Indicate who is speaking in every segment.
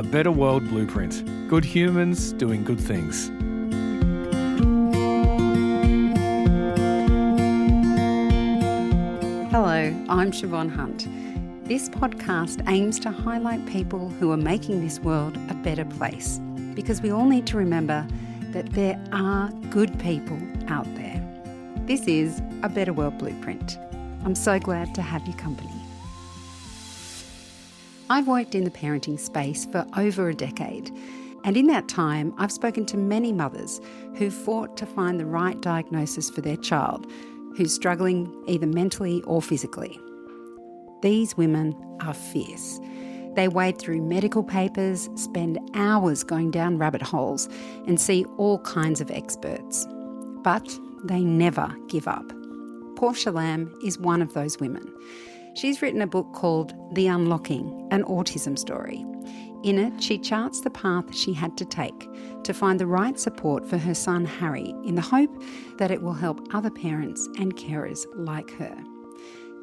Speaker 1: Better World Blueprint. Good humans doing good things.
Speaker 2: Hello, I'm Siobhan Hunt. This podcast aims to highlight people who are making this world a better place, because we all need to remember that there are good people out there. This is A Better World Blueprint. I'm so glad to have your company. I've worked in the parenting space for over a decade, and in that time I've spoken to many mothers who fought to find the right diagnosis for their child who's struggling either mentally or physically. These women are fierce. They wade through medical papers, spend hours going down rabbit holes, and see all kinds of experts. But they never give up. Porscia Lam is one of those women. She's written a book called The Unlocking, an Autism Story. In it, she charts the path she had to take to find the right support for her son Harry, in the hope that it will help other parents and carers like her.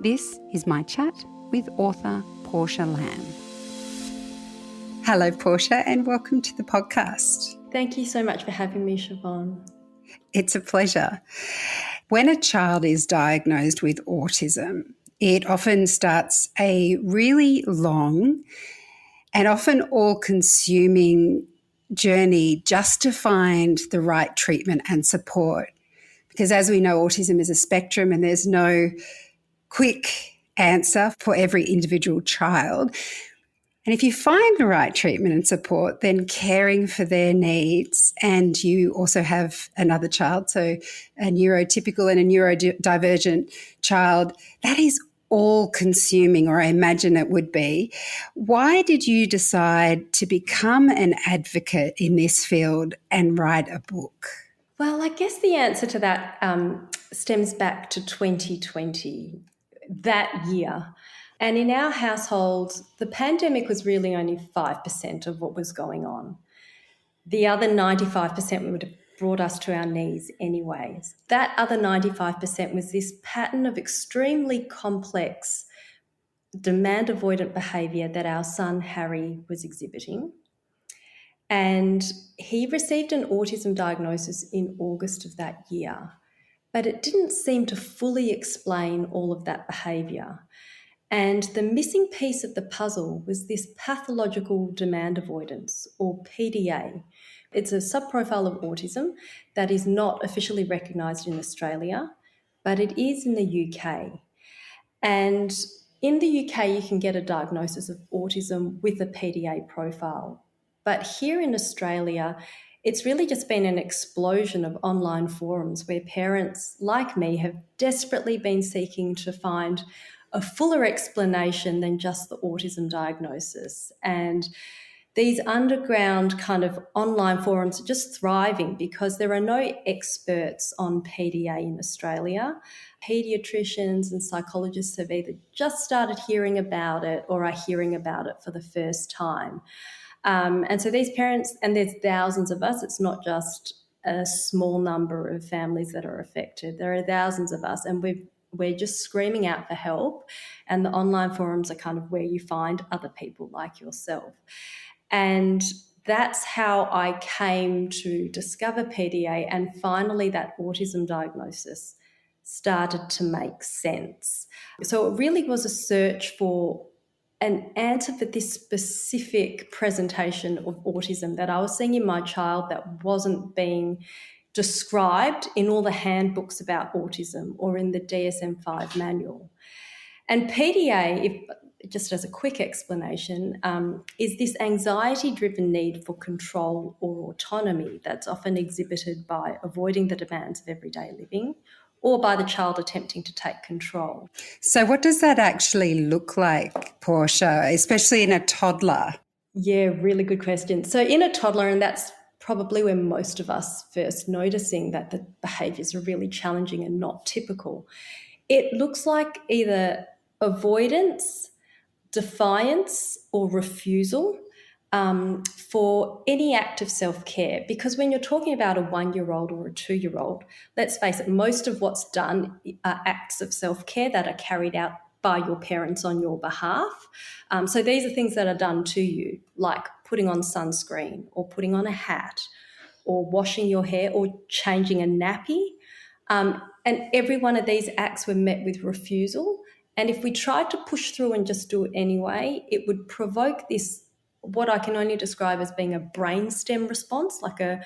Speaker 2: This is my chat with author Porscia Lam. Hello, Porscia, and welcome to the podcast.
Speaker 3: Thank you so much for having me, Siobhan.
Speaker 2: It's a pleasure. When a child is diagnosed with autism, it often starts a really long and often all-consuming journey just to find the right treatment and support. Because as we know, autism is a spectrum and there's no quick answer for every individual child. And if you find the right treatment and support, then caring for their needs, and you also have another child, so a neurotypical and a neurodivergent child, that is all-consuming, or I imagine it would be. Why did you decide to become an advocate in this field and write a book?
Speaker 3: Well, I guess the answer to that stems back to 2020, that year. And in our household, the pandemic was really only 5% of what was going on. The other 95% would have brought us to our knees anyways. That other 95% was this pattern of extremely complex demand avoidant behaviour that our son Harry was exhibiting. And he received an autism diagnosis in August of that year, but it didn't seem to fully explain all of that behaviour. And the missing piece of the puzzle was this pathological demand avoidance, or PDA. It's a subprofile of autism that is not officially recognised in Australia, but it is in the UK. And in the UK, you can get a diagnosis of autism with a PDA profile. But here in Australia, it's really just been an explosion of online forums where parents like me have desperately been seeking to find a fuller explanation than just the autism diagnosis. And these underground kind of online forums are just thriving because there are no experts on PDA in Australia. Paediatricians and psychologists have either just started hearing about it or are hearing about it for the first time. And so these parents, and there's thousands of us, it's not just a small number of families that are affected. There are thousands of us, and we're just screaming out for help, and the online forums are kind of where you find other people like yourself. And that's how I came to discover PDA, and finally that autism diagnosis started to make sense. So it really was a search for an answer for this specific presentation of autism that I was seeing in my child that wasn't being described in all the handbooks about autism or in the DSM-5 manual. And PDA, just as a quick explanation, is this anxiety-driven need for control or autonomy that's often exhibited by avoiding the demands of everyday living or by the child attempting to take control.
Speaker 2: So what does that actually look like, Porscia, especially in a toddler?
Speaker 3: Yeah, really good question. So in a toddler, and that's probably where most of us first noticing that the behaviours are really challenging and not typical, it looks like either avoidance, defiance, or refusal for any act of self-care. Because when you're talking about a 1-year-old or a 2-year-old, let's face it, most of what's done are acts of self-care that are carried out by your parents on your behalf. So these are things that are done to you, like putting on sunscreen or putting on a hat or washing your hair or changing a nappy. And every one of these acts were met with refusal. And if we tried to push through and just do it anyway, it would provoke this, what I can only describe as being a brainstem response, like a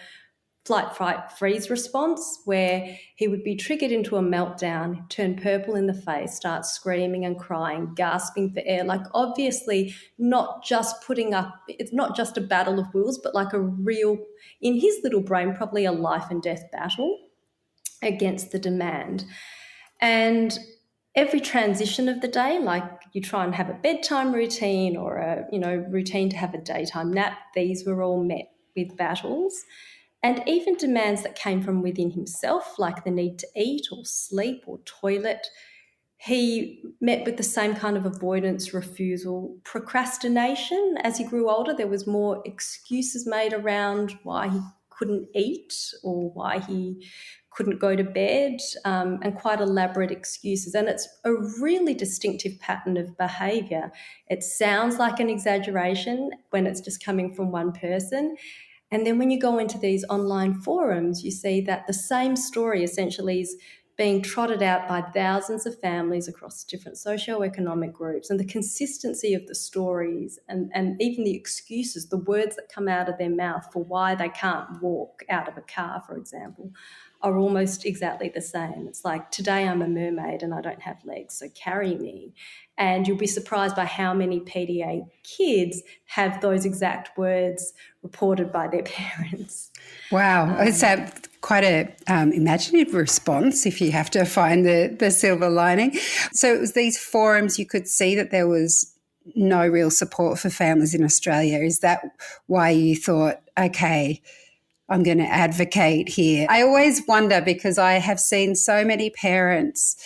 Speaker 3: flight, fight, freeze response, where he would be triggered into a meltdown, turn purple in the face, start screaming and crying, gasping for air, like obviously not just putting up, it's not just a battle of wills, but like a real, in his little brain, probably a life and death battle against the demand. And every transition of the day, like you try and have a bedtime routine or a routine to have a daytime nap, these were all met with battles. And even demands that came from within himself, like the need to eat or sleep or toilet, he met with the same kind of avoidance, refusal, procrastination. As he grew older, there was more excuses made around why he couldn't eat or why he couldn't go to bed, and quite elaborate excuses. And it's a really distinctive pattern of behaviour. It sounds like an exaggeration when it's just coming from one person. And then when you go into these online forums, you see that the same story essentially is being trotted out by thousands of families across different socioeconomic groups, and the consistency of the stories and even the excuses, the words that come out of their mouth for why they can't walk out of a car, for example, are almost exactly the same. It's like, today I'm a mermaid and I don't have legs, so carry me. And you'll be surprised by how many PDA kids have those exact words reported by their parents.
Speaker 2: Wow. It's quite a imaginative response if you have to find the silver lining. So it was these forums, you could see that there was no real support for families in Australia. Is that why you thought, okay, I'm going to advocate here? I always wonder, because I have seen so many parents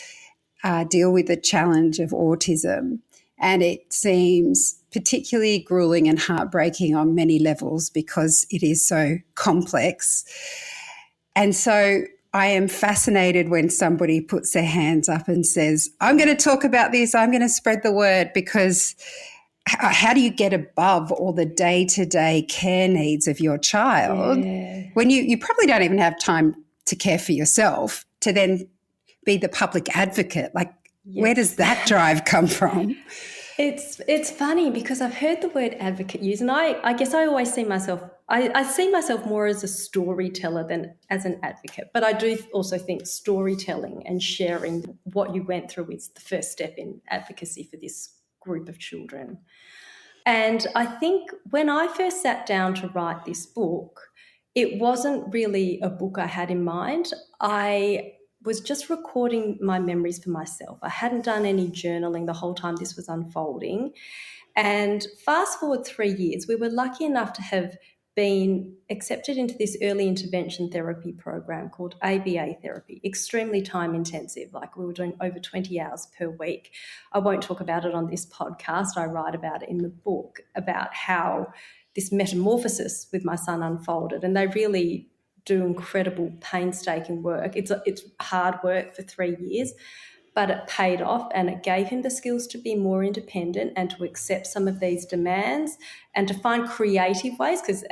Speaker 2: deal with the challenge of autism, and it seems particularly grueling and heartbreaking on many levels because it is so complex. And so I am fascinated when somebody puts their hands up and says, I'm going to talk about this, I'm going to spread the word, because how do you get above all the day-to-day care needs of your child when you probably don't even have time to care for yourself, to then be the public advocate? Like, where does that drive come from?
Speaker 3: It's funny because I've heard the word advocate used, and I guess I always see myself, I see myself more as a storyteller than as an advocate. But I do also think storytelling and sharing what you went through is the first step in advocacy for this group of children. And I think when I first sat down to write this book, it wasn't really a book I had in mind. I was just recording my memories for myself. I hadn't done any journaling the whole time this was unfolding. And fast forward 3 years, we were lucky enough to have been accepted into this early intervention therapy program called ABA therapy, extremely time intensive. Like, we were doing over 20 hours per week. I won't talk about it on this podcast. I write about it in the book, about how this metamorphosis with my son unfolded. And they really do incredible, painstaking work. It's hard work for 3 years, but it paid off, and it gave him the skills to be more independent and to accept some of these demands and to find creative ways, because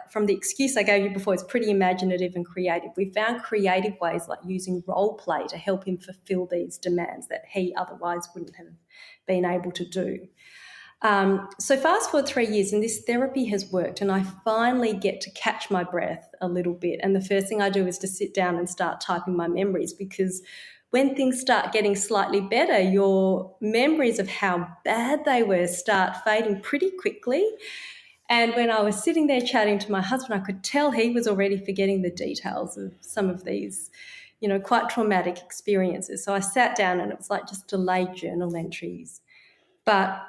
Speaker 3: from the excuse I gave you before, it's pretty imaginative and creative. We found creative ways like using role play to help him fulfill these demands that he otherwise wouldn't have been able to do. So fast forward 3 years, and this therapy has worked, and I finally get to catch my breath a little bit. And the first thing I do is to sit down and start typing my memories, because when things start getting slightly better, your memories of how bad they were start fading pretty quickly. And when I was sitting there chatting to my husband, I could tell he was already forgetting the details of some of these, quite traumatic experiences. So I sat down, and it was like just delayed journal entries. But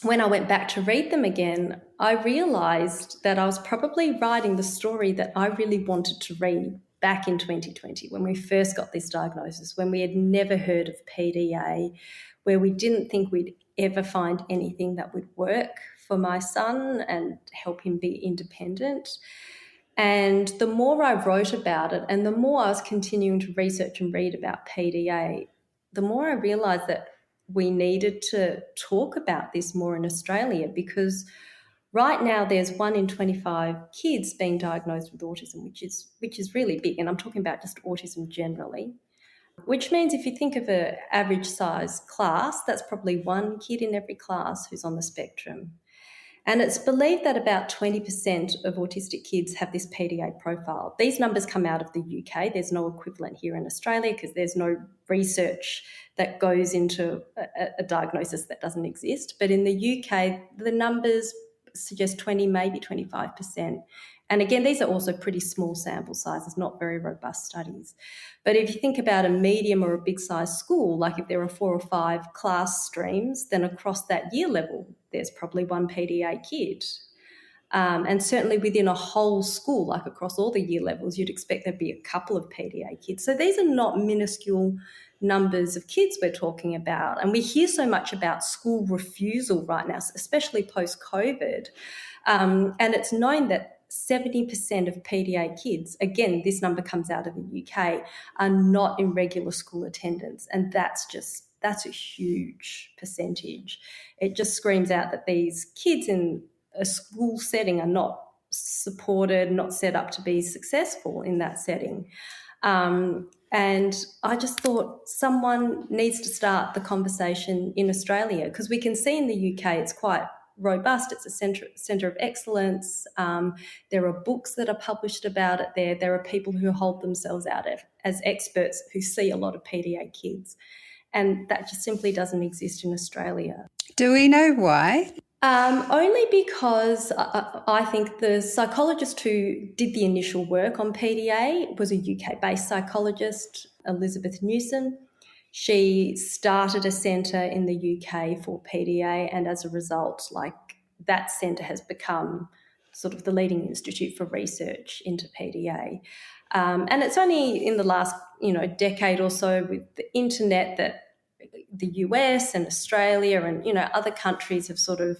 Speaker 3: when I went back to read them again, I realised that I was probably writing the story that I really wanted to read back in 2020, when we first got this diagnosis, when we had never heard of PDA, where we didn't think we'd ever find anything that would work for my son and help him be independent. And the more I wrote about it, and the more I was continuing to research and read about PDA, the more I realised that we needed to talk about this more in Australia, because right now there's 1 in 25 kids being diagnosed with autism, which is really big, and I'm talking about just autism generally. Which means if you think of an average size class, that's probably one kid in every class who's on the spectrum. And it's believed that about 20% of autistic kids have this PDA profile. These numbers come out of the UK. There's no equivalent here in Australia because there's no research that goes into a diagnosis that doesn't exist. But in the UK, the numbers suggest 20, maybe 25%. And again, these are also pretty small sample sizes, not very robust studies. But if you think about a medium or a big size school, like if there are 4 or 5 class streams, then across that year level, there's probably one PDA kid. And certainly within a whole school, like across all the year levels, you'd expect there'd be a couple of PDA kids. So these are not minuscule numbers of kids we're talking about. And we hear so much about school refusal right now, especially post-COVID. And it's known that 70% of PDA kids, again, this number comes out of the UK, are not in regular school attendance. And that's a huge percentage. It just screams out that these kids in a school setting are not supported, not set up to be successful in that setting. And I just thought someone needs to start the conversation in Australia, because we can see in the UK it's quite robust. It's a centre of excellence. There are books that are published about it there. There are people who hold themselves out as experts who see a lot of PDA kids. And that just simply doesn't exist in Australia.
Speaker 2: Do we know why?
Speaker 3: Only because I think the psychologist who did the initial work on PDA was a UK-based psychologist, Elizabeth Newson. She started a centre in the UK for PDA, and as a result, that centre has become sort of the leading institute for research into PDA. And it's only in the last, decade or so with the internet that the US and Australia and, other countries have sort of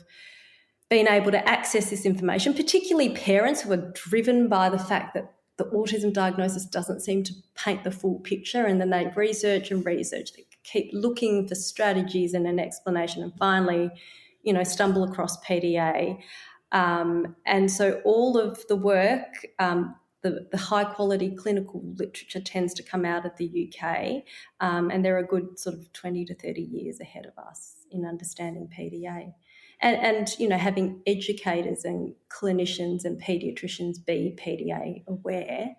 Speaker 3: been able to access this information, particularly parents who are driven by the fact that the autism diagnosis doesn't seem to paint the full picture, and then they research and research. They keep looking for strategies and an explanation, and finally, stumble across PDA. And so all of the work, the high-quality clinical literature tends to come out of the UK, and they're a good sort of 20 to 30 years ahead of us in understanding PDA. And having educators and clinicians and paediatricians be PDA aware.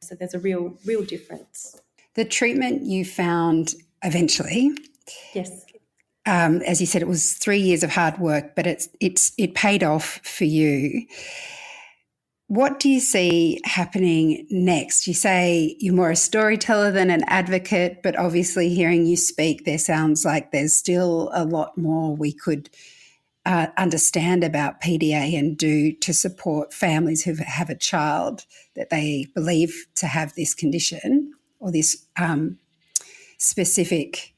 Speaker 3: So there's a real difference.
Speaker 2: The treatment you found eventually,
Speaker 3: yes,
Speaker 2: as you said, it was 3 years of hard work, but it paid off for you. What do you see happening next? You say you're more a storyteller than an advocate, but obviously hearing you speak, there sounds like there's still a lot more we could understand about PDA and do to support families who have a child that they believe to have this condition or this specific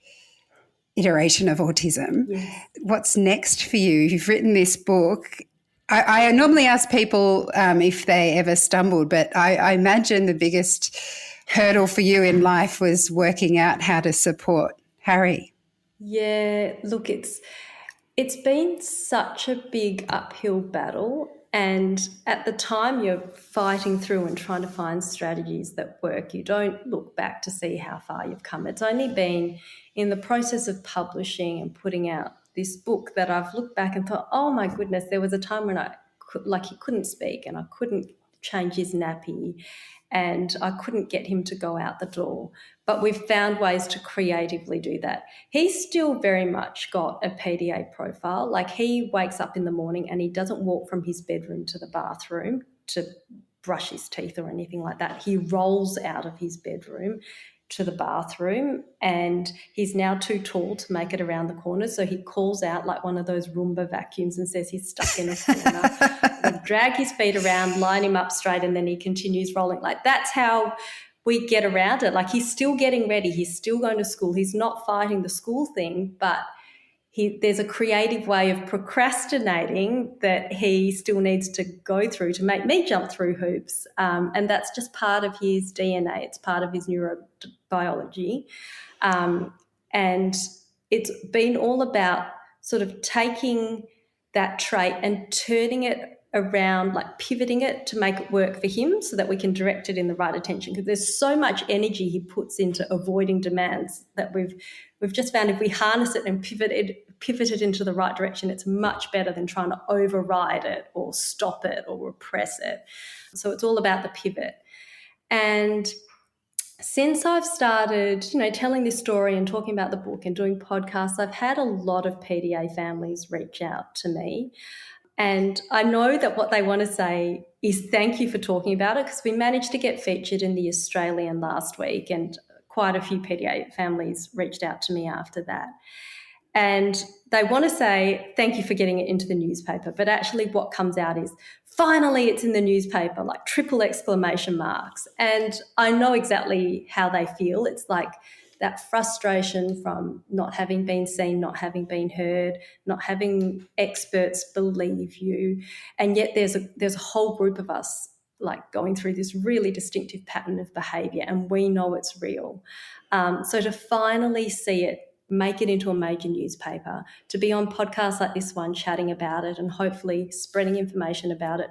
Speaker 2: iteration of autism.
Speaker 3: Yes.
Speaker 2: What's next for you? You've written this book. I normally ask people if they ever stumbled, but I imagine the biggest hurdle for you in life was working out how to support Harry.
Speaker 3: Yeah, look, it's been such a big uphill battle, and at the time you're fighting through and trying to find strategies that work. You don't look back to see how far you've come. It's only been in the process of publishing and putting out this book that I've looked back and thought, oh my goodness, there was a time when he couldn't speak and I couldn't change his nappy and I couldn't get him to go out the door. But we've found ways to creatively do that. He's still very much got a PDA profile. Like, he wakes up in the morning and he doesn't walk from his bedroom to the bathroom to brush his teeth or anything like that. He rolls out of his bedroom to the bathroom, and he's now too tall to make it around the corner, so he calls out like one of those Roomba vacuums and says he's stuck in a corner. We drag his feet around, line him up straight, and then he continues rolling. Like, that's how we get around it. Like, he's still getting ready, he's still going to school, he's not fighting the school thing, but there's a creative way of procrastinating that he still needs to go through to make me jump through hoops. And that's just part of his DNA. It's part of his neurobiology. And it's been all about sort of taking that trait and turning it around, like pivoting it to make it work for him so that we can direct it in the right attention, because there's so much energy he puts into avoiding demands that we've just found if we harness it and pivot it into the right direction, it's much better than trying to override it or stop it or repress it. So it's all about the pivot. And since I've started, telling this story and talking about the book and doing podcasts, I've had a lot of PDA families reach out to me. And I know that what they want to say is thank you for talking about it, because we managed to get featured in The Australian last week, and quite a few PDA families reached out to me after that. And they want to say thank you for getting it into the newspaper. But actually what comes out is, finally it's in the newspaper, like triple exclamation marks. And I know exactly how they feel. It's like that frustration from not having been seen, not having been heard, not having experts believe you. And yet there's a whole group of us like going through this really distinctive pattern of behaviour, and we know it's real. So to finally see it, make it into a major newspaper, to be on podcasts like this one chatting about it and hopefully spreading information about it,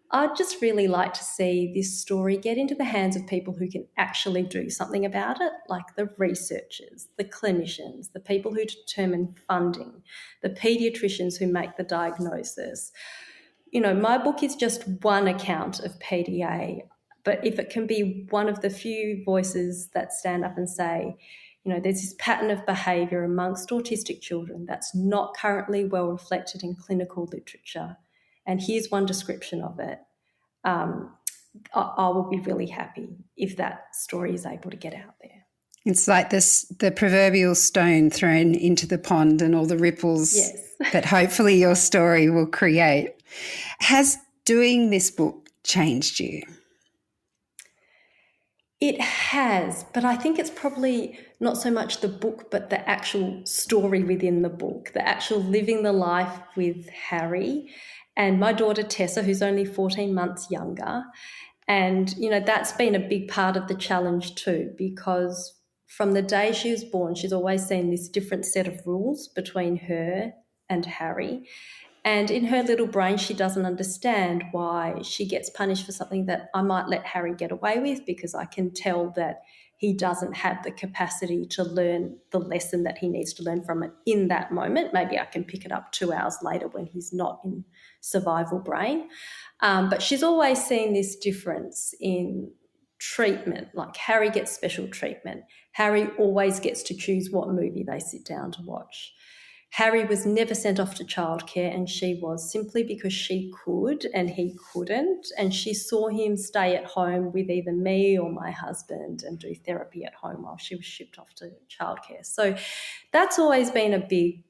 Speaker 3: I'd just really like to see this story get into the hands of people who can actually do something about it, like the researchers, the clinicians, the people who determine funding, the paediatricians who make the diagnosis. My book is just one account of PDA, but if it can be one of the few voices that stand up and say, there's this pattern of behaviour amongst autistic children that's not currently well reflected in clinical literature, and here's one description of it, I will be really happy if that story is able to get out there.
Speaker 2: It's like the proverbial stone thrown into the pond and all the ripples that hopefully your story will create. Has doing this book changed you?
Speaker 3: It has, but I think it's probably not so much the book, but the actual story within the book, the actual living the life with Harry and my daughter Tessa, who's only 14 months younger. And, that's been a big part of the challenge too, because from the day she was born, she's always seen this different set of rules between her and Harry. And in her little brain, she doesn't understand why she gets punished for something that I might let Harry get away with, because I can tell that he doesn't have the capacity to learn the lesson that he needs to learn from it in that moment. Maybe I can pick it up 2 hours later when he's not in survival brain. But she's always seen this difference in treatment, like Harry gets special treatment. Harry always gets to choose what movie they sit down to watch. Harry was never sent off to childcare, and she was, simply because she could and he couldn't. And she saw him stay at home with either me or my husband and do therapy at home while she was shipped off to childcare. So that's always been a big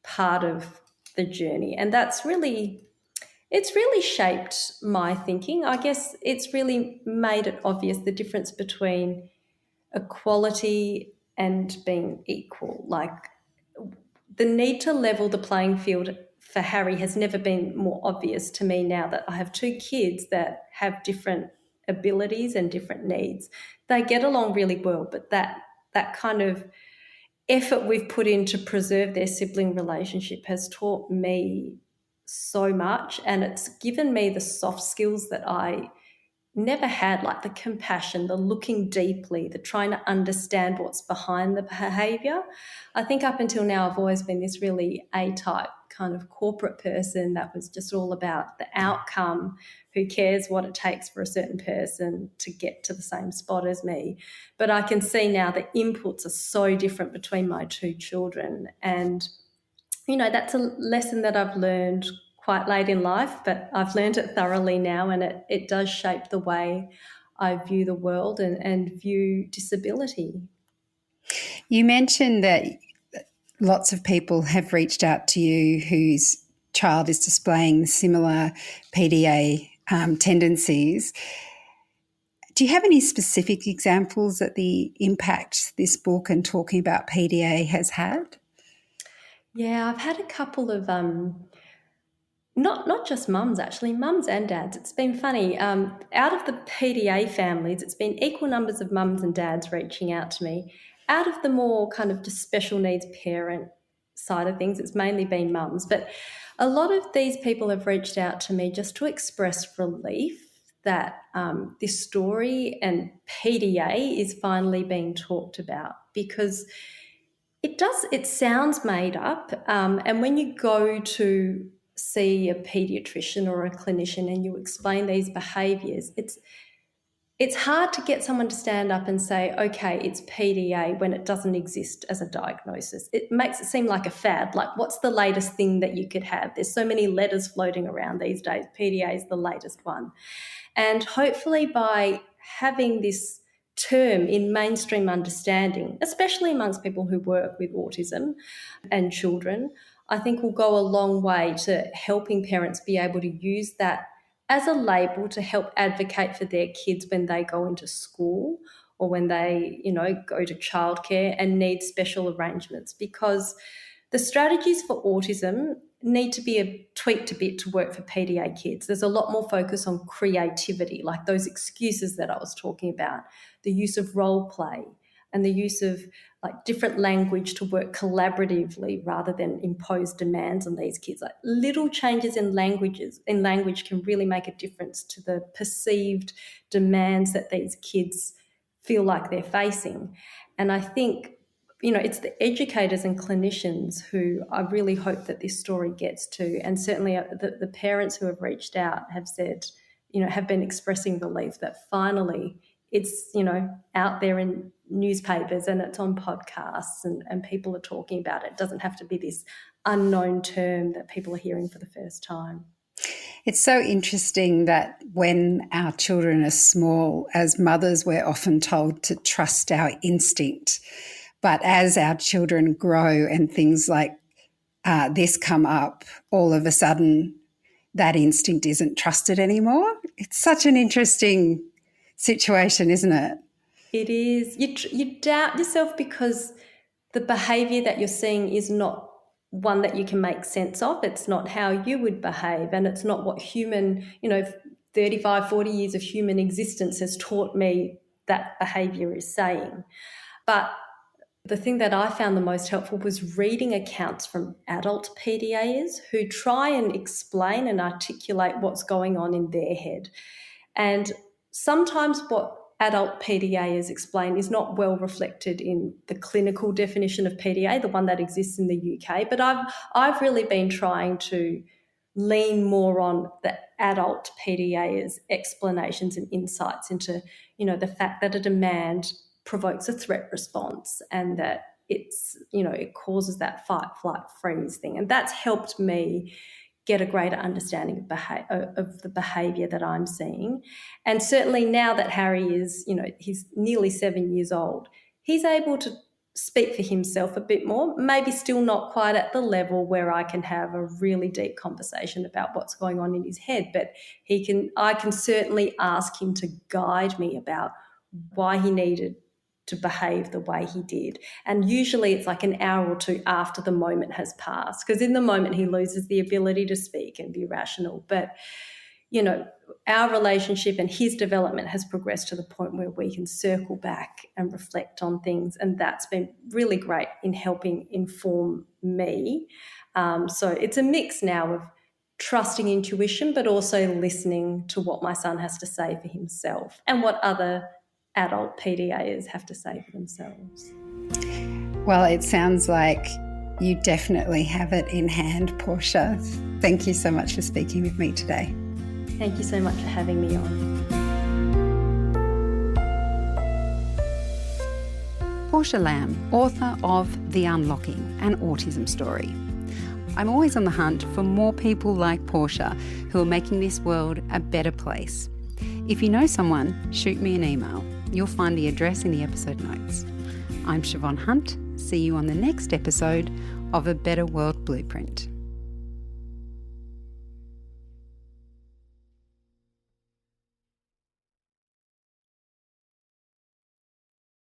Speaker 3: part of the journey. And it's really shaped my thinking. I guess it's really made it obvious the difference between equality and being equal. Like, the need to level the playing field for Harry has never been more obvious to me now that I have 2 kids that have different abilities and different needs. They get along really well, but that kind of effort we've put in to preserve their sibling relationship has taught me so much, and it's given me the soft skills that I never had, like the compassion, the looking deeply, the trying to understand what's behind the behaviour. I think up until now I've always been this really A-type kind of corporate person that was just all about the outcome, who cares what it takes for a certain person to get to the same spot as me. But I can see now the inputs are so different between my 2 children, and that's a lesson that I've learned quite late in life, but I've learned it thoroughly now, and it does shape the way I view the world and view disability.
Speaker 2: You mentioned that lots of people have reached out to you whose child is displaying similar PDA tendencies. Do you have any specific examples of the impact this book and talking about PDA has had?
Speaker 3: Yeah, I've had a couple of not just mums, actually, mums and dads. It's been funny. Out of the PDA families, it's been equal numbers of mums and dads reaching out to me, out of the more kind of just special needs parent side of things, it's mainly been mums. But a lot of these people have reached out to me just to express relief that this story and PDA is finally being talked about, because it sounds made up. And when you go to see a paediatrician or a clinician and you explain these behaviours, it's hard to get someone to stand up and say, okay, it's PDA when it doesn't exist as a diagnosis. It makes it seem like a fad, like what's the latest thing that you could have? There's so many letters floating around these days. PDA is the latest one. And hopefully by having this term in mainstream understanding, especially amongst people who work with autism and children, I think will go a long way to helping parents be able to use that as a label to help advocate for their kids when they go into school or when they, go to childcare and need special arrangements, because the strategies for autism need to be tweaked a bit to work for PDA kids. There's a lot more focus on creativity, like those excuses that I was talking about, the use of role play and the use of like different language to work collaboratively rather than impose demands on these kids. Like little changes in language can really make a difference to the perceived demands that these kids feel like they're facing. And I think, it's the educators and clinicians who I really hope that this story gets to. And certainly the parents who have reached out have said, have been expressing relief that finally it's, out there in newspapers and it's on podcasts and people are talking about it. It doesn't have to be this unknown term that people are hearing for the first time.
Speaker 2: It's so interesting that when our children are small, as mothers, we're often told to trust our instinct. But as our children grow and things like this come up, all of a sudden that instinct isn't trusted anymore. It's such an interesting situation, isn't it?
Speaker 3: It is. You doubt yourself because the behaviour that you're seeing is not one that you can make sense of. It's not how you would behave, and it's not what 35, 40 years of human existence has taught me that behaviour is saying. But the thing that I found the most helpful was reading accounts from adult PDAs who try and explain and articulate what's going on in their head. And sometimes what adult PDAs explain is not well reflected in the clinical definition of PDA, the one that exists in the UK. But I've really been trying to lean more on the adult PDA's explanations and insights into, the fact that a demand provokes a threat response and that it causes that fight, flight, freeze thing. And that's helped me get a greater understanding of the behaviour that I'm seeing. And certainly now that Harry is, he's nearly 7 years old, he's able to speak for himself a bit more, maybe still not quite at the level where I can have a really deep conversation about what's going on in his head, but I can certainly ask him to guide me about why he needed to behave the way he did. And usually it's like an hour or two after the moment has passed, because in the moment he loses the ability to speak and be rational. But, our relationship and his development has progressed to the point where we can circle back and reflect on things. And that's been really great in helping inform me. So it's a mix now of trusting intuition, but also listening to what my son has to say for himself and what other adult PDAs have to say for themselves.
Speaker 2: Well, it sounds like you definitely have it in hand, Porscia. Thank you so much for speaking with me today.
Speaker 3: Thank you so much for having me on.
Speaker 2: Porscia Lam, author of The Unlocking, an autism story. I'm always on the hunt for more people like Porscia who are making this world a better place. If you know someone, shoot me an email. You'll find the address in the episode notes. I'm Siobhan Hunt. See you on the next episode of A Better World Blueprint.